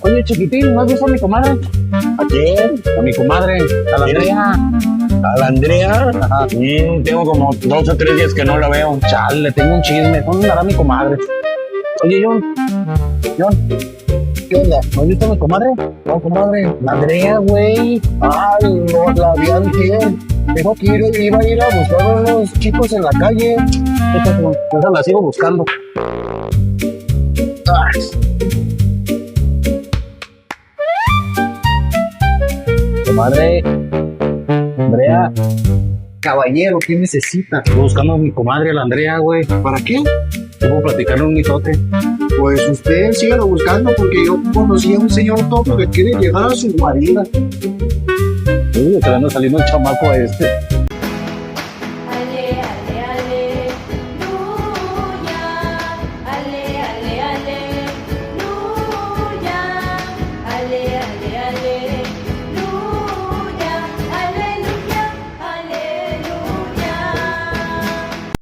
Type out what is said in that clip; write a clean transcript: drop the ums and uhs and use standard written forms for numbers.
Oye, chiquitín, ¿no has visto a mi comadre? ¿A quién? A mi comadre, a la Andrea. ¿A la Andrea? Ajá. Tengo como 2 o 3 días que no la veo. Chale, tengo un chisme. ¿Dónde andará mi comadre? Oye, John, ¿Qué onda? ¿no has visto a mi comadre? No, comadre. La Andrea, güey. Ay, no la vi antier. Dijo que iba a ir a buscar a unos chicos en la calle. Esa la sigo buscando. Comadre, Andrea, Caballero, ¿qué necesita? estoy buscando a mi comadre, la Andrea, güey. ¿Para qué? Debo platicarle un mitote. Pues usted sígalo buscando porque yo conocí a un señor tonto que quiere llegar a su guarida. Uy, te anda saliendo el chamaco este. Ale, ale, aleluya. Ale, ale, aleluya. Ale, ale, aleluya.